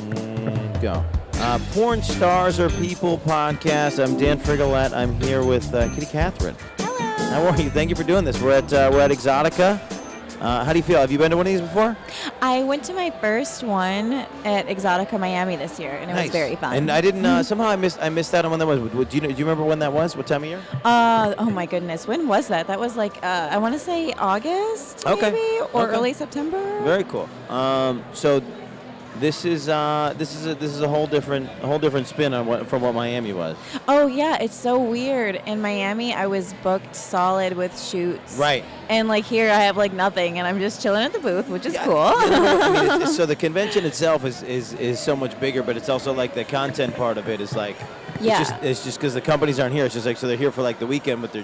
And go. Porn Stars Are People podcast. I'm Dan Frigolette. I'm here with Kitty Catherine. Hello. How are you? Thank you for doing this. We're at Exxxotica. How do you feel? Have you been to one of these before? I went to my first one at Exxxotica Miami this year, and it was very fun. And I didn't. Somehow I missed out on when that was. Do you remember when that was? What time of year? Oh my goodness, when was that? That was like I want to say August, maybe, or early September. Very cool. So this is a whole different spin on from what Miami was. Oh yeah, it's so weird. In Miami, I was booked solid with shoots. Right. And like here, I have like nothing, and I'm just chilling at the booth, which is cool. I mean, so the convention itself is so much bigger, but it's also like the content part of it is like. Yeah. It's just because the companies aren't here. It's just like so they're here for like the weekend with their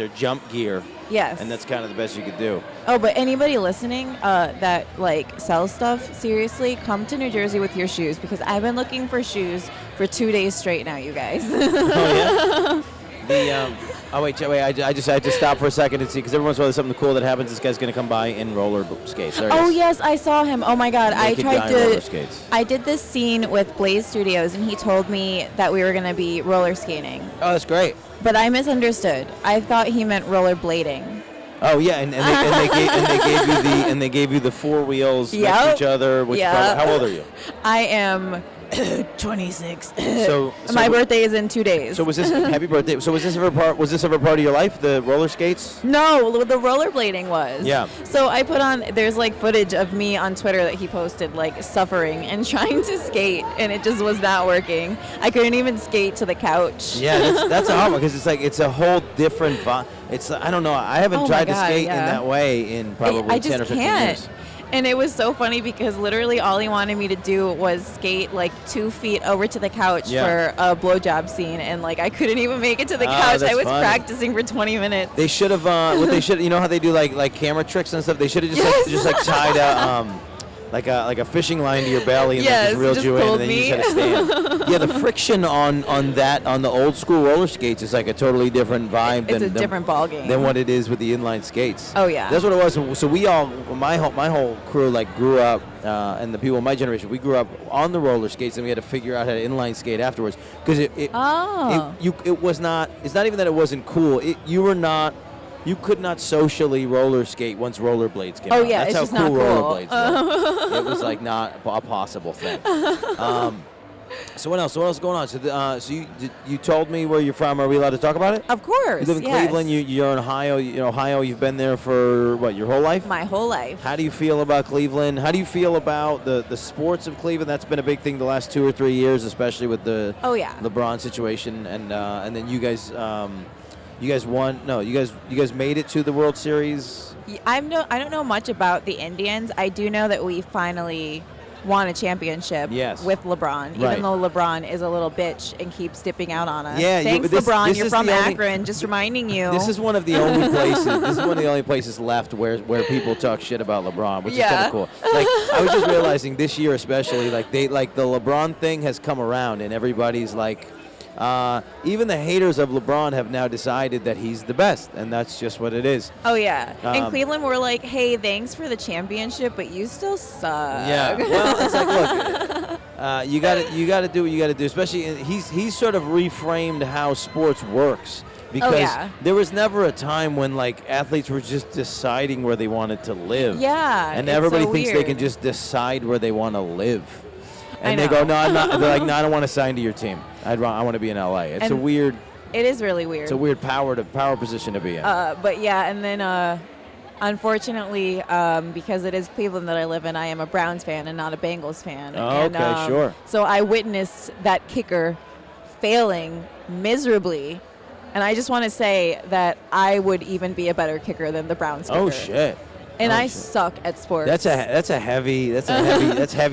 jump gear. Yes. And that's kind of the best you could do. Oh, but anybody listening that like sells stuff, seriously, come to New Jersey with your shoes because I've been looking for shoes for 2 days straight now, you guys. Oh yeah. Wait. I just stopped for a second to see because every once in a while there's something cool that happens. This guy's gonna come by in roller skates. There he is. Yes, I saw him. Oh my God, Naked guy in roller skates. I did this scene with Blaze Studios, and he told me that we were gonna be roller skating. Oh, that's great. But I misunderstood. I thought he meant roller blading. Oh yeah, and they gave you the four wheels next to each other. How old are you? I am 26. So my birthday is in 2 days. So was this happy birthday? So was this ever part of your life? The roller skates? No, the rollerblading was. Yeah. So I put on. There's like footage of me on Twitter that he posted, like suffering and trying to skate, and it just was not working. I couldn't even skate to the couch. Yeah, that's a hard one because it's a whole different vibe. It's I don't know. I haven't tried to skate in that way in probably 10 or 15 years. And it was so funny because literally all he wanted me to do was skate like 2 feet over to the couch for a blowjob scene, and like I couldn't even make it to the couch. I was practicing for 20 minutes. They should have you know how they do like camera tricks and stuff. They should have just tied a like a fishing line to your belly and just reeled you in, and then you just had to stand. Yeah, the friction on the old school roller skates is like a totally different vibe. It's a different ball game than what it is with the inline skates. Oh yeah, that's what it was. So my whole crew like grew up, and the people in my generation, we grew up on the roller skates, and we had to figure out how to inline skate afterwards because it was not. It's not even that it wasn't cool. You could not socially roller skate once rollerblades came out. Yeah, that's it's how just cool not rollerblades were. It was like not a possible thing. So what else? What else is going on? So you told me where you're from. Are we allowed to talk about it? Of course. You live in Cleveland. You're in Ohio. Ohio. You've been there for what? Your whole life? My whole life. How do you feel about Cleveland? How do you feel about the sports of Cleveland? That's been a big thing the last 2 or 3 years, especially with the LeBron situation, and then you guys. You guys won. No, you guys made it to the World Series. I don't know much about the Indians. I do know that we finally won a championship with LeBron, even though LeBron is a little bitch and keeps dipping out on us. Yeah, thanks LeBron. You're from Akron. Just reminding you. This is one of the only places. This is one of the only places left where people talk shit about LeBron, which is kind of cool. Like I was just realizing this year, especially, like the LeBron thing has come around, and everybody's like. Even the haters of LeBron have now decided that he's the best, and that's just what it is. Oh yeah, in Cleveland we're like, hey, thanks for the championship, but you still suck. Yeah, well, it's like, look, you got to do what you got to do. Especially, he's sort of reframed how sports works. Because there was never a time when like athletes were just deciding where they wanted to live. Yeah, and everybody thinks weird. they can just decide where they want to live. And they go, no, I'm not. They're like, no, I don't want to sign to your team. I want to be in LA. It's a weird. It is really weird. It's a weird power position to be in. But yeah, and then unfortunately, because it is Cleveland that I live in, I am a Browns fan and not a Bengals fan. Oh, okay, sure. So I witnessed that kicker failing miserably, and I just want to say that I would even be a better kicker than the Browns kicker. Oh shit. And I suck at sports. That's heavy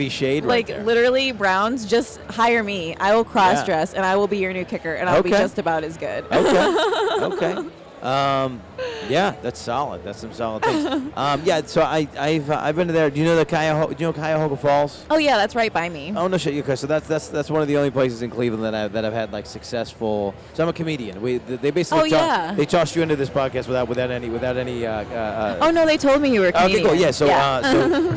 shade right there. Like literally, Browns, just hire me. I will cross dress and I will be your new kicker, and I'll be just about as good. Okay. Yeah, that's solid. That's some solid things. Yeah, so I've been to there. Do you know Cuyahoga Falls? Oh yeah, that's right by me. Oh no shit. Okay, so that's one of the only places in Cleveland that I've had like successful. So I'm a comedian. They basically they tossed you into this podcast without any. Oh no, they told me you were a comedian. Okay, cool. Yeah, so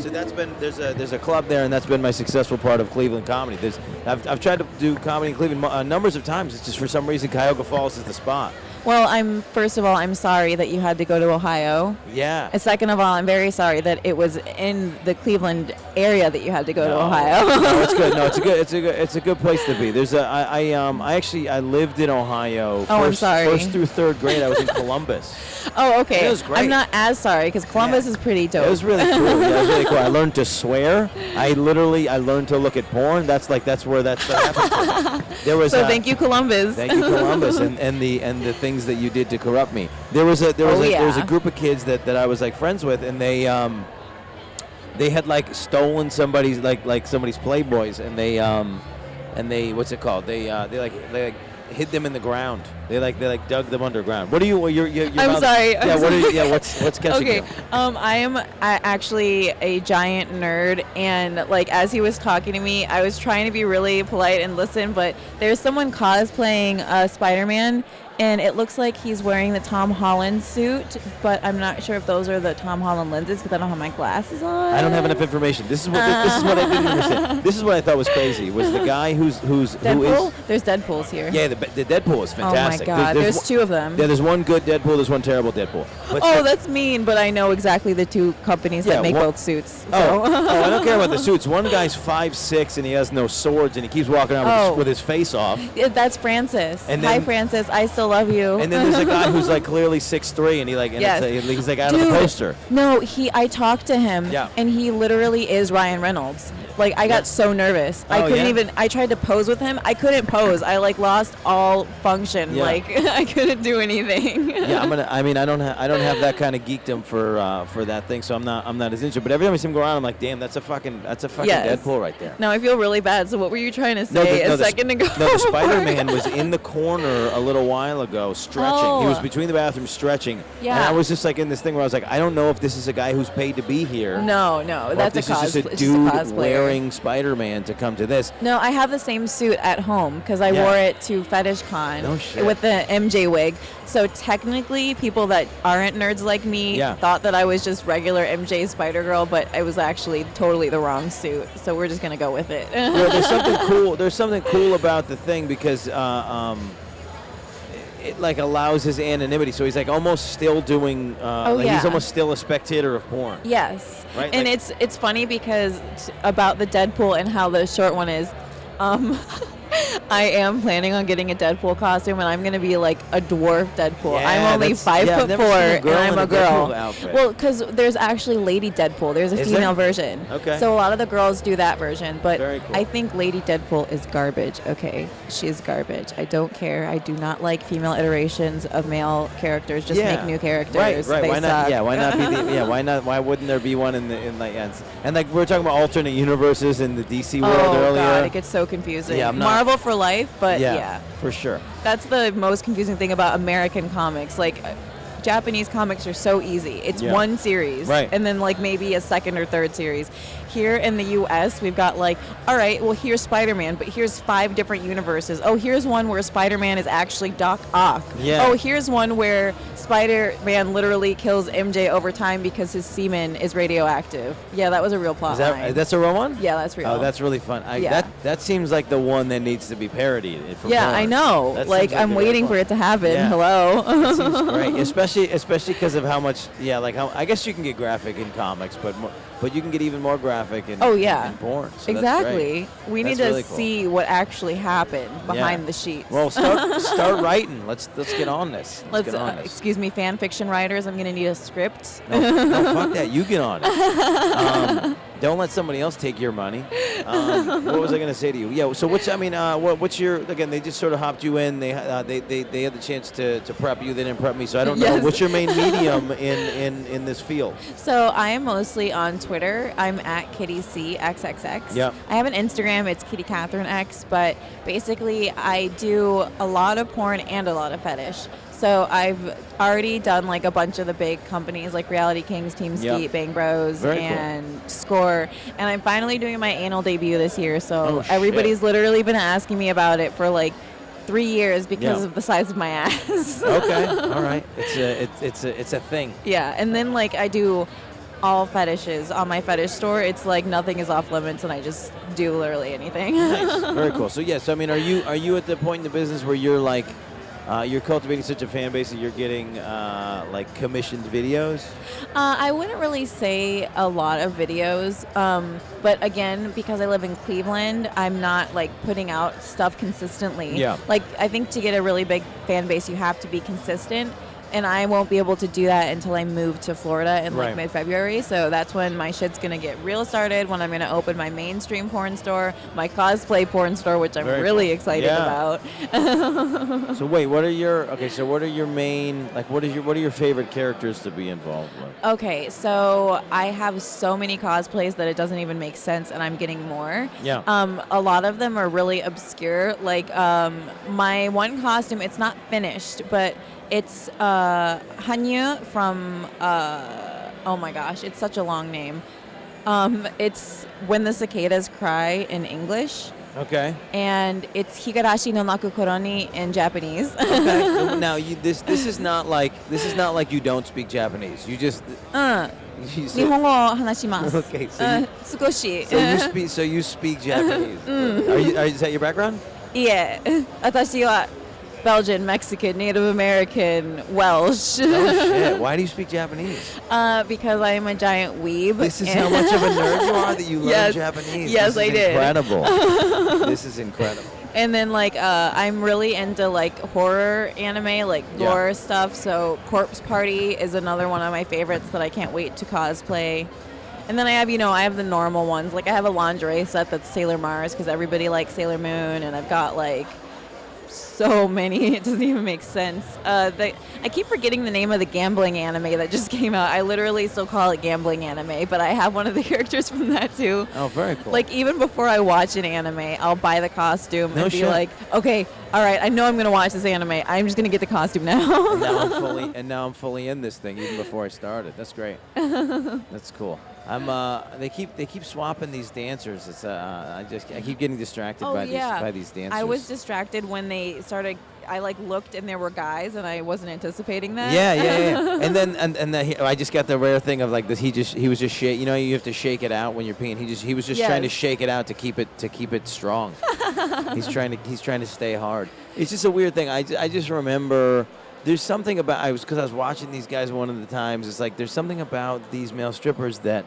that's been there's a club there, and that's been my successful part of Cleveland comedy. I've tried to do comedy in Cleveland numbers of times. It's just for some reason Cuyahoga Falls is the spot. Well, first of all, I'm sorry that you had to go to Ohio. Yeah. And second of all, I'm very sorry that it was in the Cleveland area that you had to go to Ohio. No, it's good. No, it's a good place to be. I lived in Ohio. I'm sorry. First through third grade, I was in Columbus. Oh, okay. It was great. I'm not as sorry because Columbus is pretty dope. It was really cool. Yeah, it was really cool. I learned to swear. I learned to look at porn. That's where that happened. There was thank you, Columbus. Thank you, Columbus, and the things that you did to corrupt me. There was a group of kids that I was like friends with, and they had like stolen somebody's Playboys, and they what's it called? They hid them in the ground. They dug them underground. What are you? You're I'm sorry. What's catching you? I am actually a giant nerd, and like as he was talking to me, I was trying to be really polite and listen, but there's someone cosplaying Spider-Man. And it looks like he's wearing the Tom Holland suit, but I'm not sure if those are the Tom Holland lenses because I don't have my glasses on. I don't have enough information. This is what I didn't understand. This is what I thought was crazy. Was the guy who's Deadpool? There's Deadpools here. Yeah, the Deadpool is fantastic. Oh my God, there's two of them. Yeah, there's one good Deadpool, there's one terrible Deadpool. But that's mean, but I know exactly the two companies that make both suits. So. I don't care about the suits. One guy's 5'6" and he has no swords and he keeps walking around with his face off. That's Francis. Hi, Francis. I still love you. And then there's a guy who's like clearly 6'3" and he's like out of the poster. No, I talked to him and he literally is Ryan Reynolds. Like I got so nervous. I couldn't even. I tried to pose with him. I couldn't pose. I like lost all function. Yeah. Like I couldn't do anything. Yeah, I don't have that kind of geekdom for that thing. So I'm not as interested. But every time I see him go around, I'm like, damn, that's a fucking Deadpool right there. No, I feel really bad. So what were you trying to say a second ago? No, the Spider-Man was in the corner a little while ago stretching. Oh. He was between the bathrooms stretching. Yeah. And I was just like in this thing where I was like, I don't know if this is a guy who's paid to be here. No, that's a cosplay. This is just a dude wearing Spider-Man to come to this. No, I have the same suit at home because I wore it to Fetish Con with the MJ wig. So technically, people that aren't nerds like me thought that I was just regular MJ Spider-Girl, but I was actually totally the wrong suit. So we're just gonna go with it. Well, there's something cool. There's something cool about the thing because it like allows his anonymity. So he's like almost still doing. He's almost still a spectator of porn. Yes. Right. And it's funny because about the Deadpool and how the short one is. I am planning on getting a Deadpool costume, and I'm going to be like a dwarf Deadpool. Yeah, I'm only 5'4", and I'm a girl. Well, because there's actually Lady Deadpool. There's a female version. Okay. So a lot of the girls do that version, but very cool. I think Lady Deadpool is garbage. Okay, she is garbage. I don't care. I do not like female iterations of male characters. Just make new characters. Right. They why suck. not? Yeah. Why not be? Why not? Why wouldn't there be one in like and like we were talking about alternate universes in the DC world earlier. Oh God, it gets so confusing. Yeah, Marvel for life, but yeah, for sure. That's the most confusing thing about American comics. Like, Japanese comics are so easy. It's one series, and then like maybe a second or third series. Here in the U.S., we've got like, all right, well, here's Spider-Man, but here's 5 different universes. Oh, here's one where Spider-Man is actually Doc Ock. Yeah. Oh, here's one where Spider-Man literally kills MJ over time because his semen is radioactive. Yeah, that was a real plot line. That's a real one? Yeah, that's real. Oh, that's really fun. That seems like the one that needs to be parodied. Porn. I know. Like I'm waiting for it to happen. Yeah. Hello. That seems great, especially because of how much. Yeah, like how I guess you can get graphic in comics, but you can get even more graphic in porn. So exactly. We need to see what actually happened behind the sheets. Well, start writing. Let's get on this. Let's get on this. Excuse me, fan fiction writers. I'm gonna need a script. No, fuck that. You get on it. Don't let somebody else take your money. What was I going to say to you? Yeah. So what's your? Again, they just sort of hopped you in. They had the chance to prep you. They didn't prep me, so I don't know. What's your main medium in this field? So I am mostly on Twitter. I'm at KittyCXXX. Yeah. I have an Instagram. It's KittyCatherineX. But basically, I do a lot of porn and a lot of fetish. So I've already done like a bunch of the big companies like Reality Kings, Team Skeet, Bang Bros, and Score. And I'm finally doing my anal debut this year. So everybody's literally been asking me about it for like 3 years because of the size of my ass. Okay, all right. It's a thing. Yeah, and then like I do all fetishes on my fetish store. It's like nothing is off limits, and I just do literally anything. Nice, very cool. So yes, I mean, are you at the point in the business where you're like, you're cultivating such a fan base that you're getting like commissioned videos? I wouldn't really say a lot of videos, but again, because I live in Cleveland, I'm not like putting out stuff consistently. Yeah. Like I think to get a really big fan base, you have to be consistent. And I won't be able to do that until I move to Florida in like mid-February. So that's when my shit's going to get real started, when I'm going to open my mainstream porn store, my cosplay porn store, which I'm really excited about. So wait, what are your main, like what are your favorite characters to be involved with? Okay, so I have so many cosplays that it doesn't even make sense, and I'm getting more. Yeah. A lot of them are really obscure. Like my one costume, it's not finished, but it's Hanyu from, oh my gosh, it's such a long name. It's When the Cicadas Cry in English. Okay. And it's Higarashi no Naku Koroni in Japanese. Okay. Now, this is not like you don't speak Japanese. You just. 日本語を話します。 Okay, so 少し。 so you speak Japanese. Is that your background? いえ、私は Belgian, Mexican, Native American, Welsh. Oh shit! Why do you speak Japanese? Because I am a giant weeb. This is how much of a nerd you are that you learn Japanese. Yes, I did. Incredible. This is incredible. And then like I'm really into like horror anime, like gore stuff. So Corpse Party is another one of my favorites that I can't wait to cosplay. And then I have the normal ones. Like I have a lingerie set that's Sailor Mars because everybody likes Sailor Moon, and I've got like so many, it doesn't even make sense. I keep forgetting the name of the gambling anime that just came out. I literally still call it gambling anime, but I have one of the characters from that too. Oh, very cool. Like even before I watch an anime, I'll buy the costume and be like, okay, all right, I know I'm gonna watch this anime. I'm just gonna get the costume now. and now I'm fully in this thing even before I started. That's great. That's cool. They keep swapping these dancers. It's I keep getting distracted by these dancers. I was distracted when they started. I like looked and there were guys, and I wasn't anticipating that. Yeah. And then I just got the rare thing of like this. He was just shake. You know, you have to shake it out when you're peeing. He was just trying to shake it out to keep it strong. He's trying to stay hard. It's just a weird thing. I just remember. There's something about I was watching these guys one of the times. It's like there's something about these male strippers that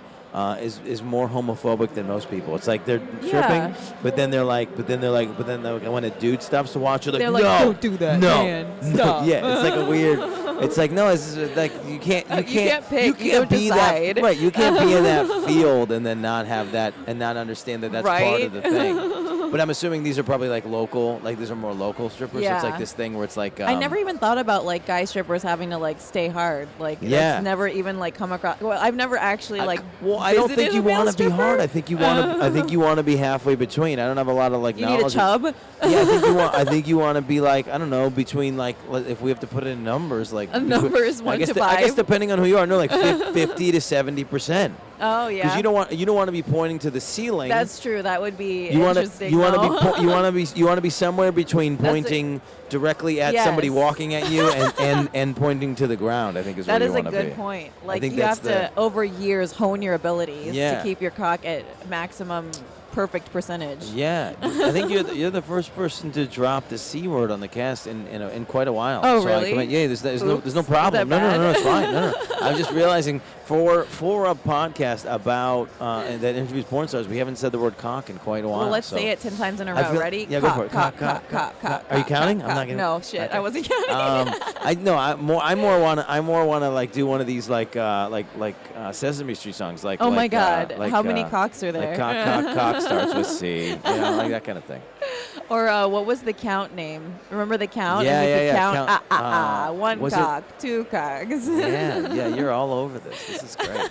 is more homophobic than most people. It's like they're stripping, but then when a dude stops to watch, they're like, no, don't do that, no, man, stop. Yeah, it's like a weird. It's like no, it's like you can't pick, you can't be decide. that right. You can't be in that field and then not have that and not understand that that's part of the thing. But I'm assuming these are probably like local, like these are more local strippers. Yeah. So it's like this thing where it's like I never even thought about like guy strippers having to like stay hard. Like that's never even like come across. Well, I've never actually like. I don't think you want to be hard. I think you want to be halfway between. I don't have a lot of like you knowledge. Need a chub? I think you want to be like I don't know between like if we have to put it in numbers like numbers 1 to 5. I guess depending on who you are, no, like 50 to 70%. Oh yeah. Because you don't want to be pointing to the ceiling. That's true. That would be interesting. You want to be somewhere between pointing directly at somebody walking at you and pointing to the ground. I think is where you want to be. That is a good point. Like you have to over years hone your abilities to keep your cock at maximum perfect percentage. Yeah, I think you're the first person to drop the C word on the cast in quite a while. Oh, so really? There's no problem. No, it's fine. No. I was just realizing for a podcast about that interviews porn stars, we haven't said the word cock in quite a while. Well, let's say it 10 times in a row. Ready? Yeah, go for it. Cock. Are you counting? I'm not gonna. No, shit. Okay. I wasn't counting. I more wanna like do one of these like Sesame Street songs like. Oh my God! How many cocks are there? Like cock starts with C. You know, like that kind of thing. Or what was the count name? Remember the count? Yeah. Count. One cock, 2 cocks. Yeah. You're all over this. This is great.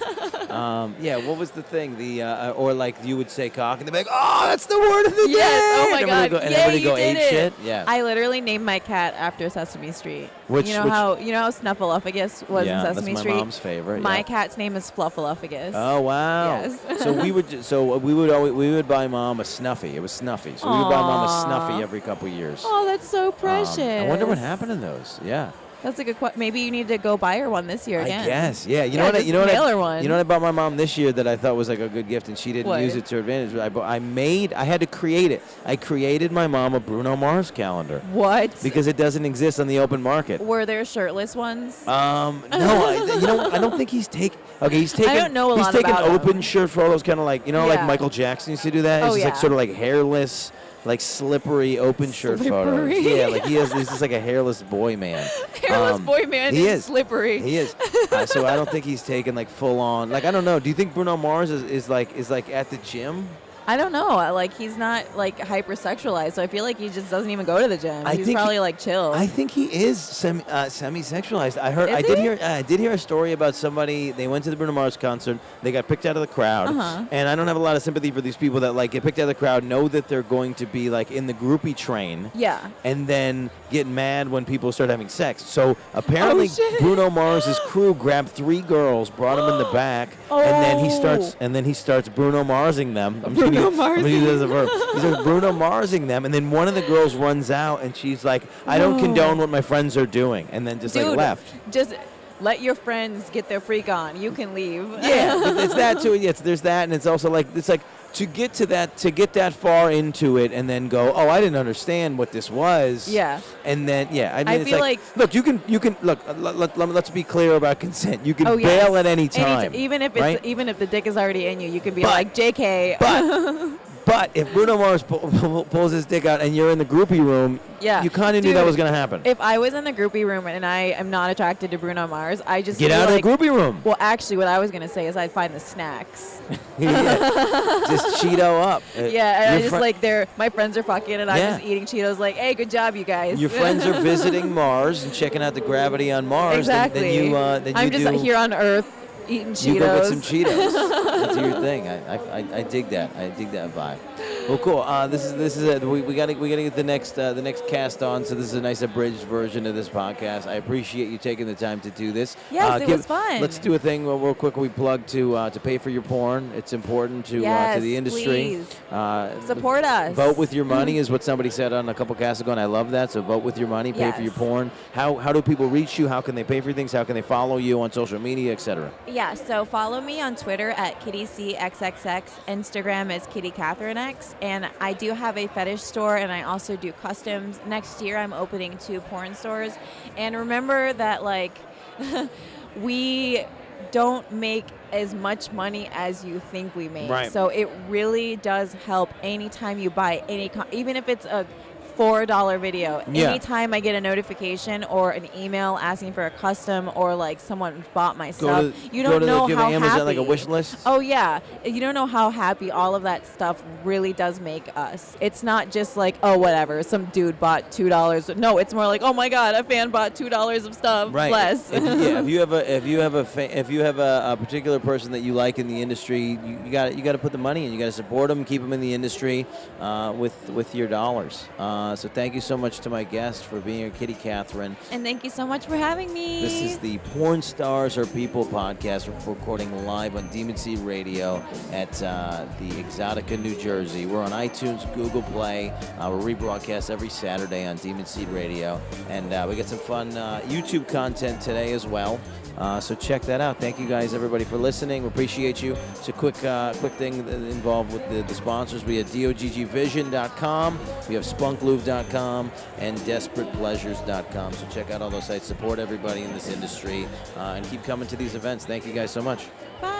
What was the thing? Or like you would say cock and they'd be like, oh, that's the word of the day. Yes. Oh my God. And everybody go did ape it. shit. Yeah. I literally named my cat after Sesame Street. You know how Snuffleupagus was in Sesame Street? That's my mom's favorite. My cat's name is Fluffaleupagus. Oh wow! Yes. So we would buy Mom a Snuffy. It was Snuffy. So we would buy Mom a Snuffy every couple years. Oh, that's so precious. I wonder what happened to those. Yeah. That's a good question. Maybe you need to go buy her one this year again. I guess, yeah. You mail her one. You know what I bought my mom this year that I thought was like a good gift, and she didn't use it to her advantage. I had to create it. I created my mom a Bruno Mars calendar. What? Because it doesn't exist on the open market. Were there shirtless ones? No. I don't think he's taken. Okay, he's taken. I don't know a lot about He's taken open him. shirt photos, kind of like like Michael Jackson used to do that. Oh, It's like sort of like hairless. Like slippery open shirt photos. Yeah, like he's just like a hairless boy man. Hairless boy man is slippery. He is. So I don't think he's taken like full on. Like I don't know. Do you think Bruno Mars is like at the gym? I don't know. Like he's not like hypersexualized, so I feel like he just doesn't even go to the gym. He's probably like chill. I think he is semi-sexualized. I did hear a story about somebody. They went to the Bruno Mars concert. They got picked out of the crowd, and I don't have a lot of sympathy for these people that like get picked out of the crowd, know that they're going to be like in the groupie train, and then get mad when people start having sex. So apparently, Bruno Mars's crew grabbed 3 girls, brought them in the back, and then he starts Bruno Marsing them. I'm gonna use it as a verb. He's like Bruno Marsing them, and then one of the girls runs out, and she's like, "I don't condone what my friends are doing," and then just like left. Just let your friends get their freak on. You can leave. Yeah, but it's that too. Yes, there's that, and it's also like to get that far into it, and then go, "Oh, I didn't understand what this was." Yeah. And then I mean, I it's feel look, you can look. Let's be clear about consent. You can bail at any time, even if the dick is already in you. You can be like, "JK." But if Bruno Mars pulls his dick out and you're in the groupie room, you kind of knew that was going to happen. If I was in the groupie room and I am not attracted to Bruno Mars, I just get out of the groupie room. Well, actually, what I was going to say is I'd find the snacks. Just Cheeto up. And I just my friends are fucking and I'm just eating Cheetos like, hey, good job, you guys. Your friends are visiting Mars and checking out the gravity on Mars. Exactly. Then I'm just here on Earth. Eating Cheetos. You go get some Cheetos. That's your thing. I dig that. I dig that vibe. Well, cool. This is it. We gotta get the next cast on. So this is a nice abridged version of this podcast. I appreciate you taking the time to do this. Yes, it was fun. Let's do a thing real quick. We plug to pay for your porn. It's important to the industry. Please. Support us. Vote with your money is what somebody said on a couple casts ago, and I love that. So vote with your money. Pay for your porn. How do people reach you? How can they pay for things? How can they follow you on social media, etc.? Yeah, so follow me on Twitter at KittyCXXX. Instagram is KittyCatherineX. And I do have a fetish store, and I also do customs. Next year, I'm opening 2 porn stores. And remember that, we don't make as much money as you think we make. Right. So it really does help anytime you buy even if it's a $4 video. Anytime I get a notification or an email asking for a custom or someone bought my stuff, you don't know how happy. Amazon like a wish list? Oh yeah, you don't know how happy all of that stuff really does make us. It's not just whatever, some dude bought $2. No, it's more like, oh my God, a fan bought $2 of stuff. Right. Bless. If you have a particular person that you like in the industry, you got to put the money in. You got to support them, keep them in the industry with your dollars. So thank you so much to my guest for being here, Kitty Catherine. And thank you so much for having me. This is the Porn Stars Are People podcast. We're recording live on Demon Seed Radio at the Exxxotica, New Jersey. We're on iTunes, Google Play. We're rebroadcast every Saturday on Demon Seed Radio. And we got some fun YouTube content today as well. So check that out. Thank you guys, everybody, for listening. We appreciate you. It's a quick thing involved with the sponsors. We have DOGGvision.com. We have SpunkLube.com and DesperatePleasures.com. So check out all those sites. Support everybody in this industry and keep coming to these events. Thank you guys so much. Bye.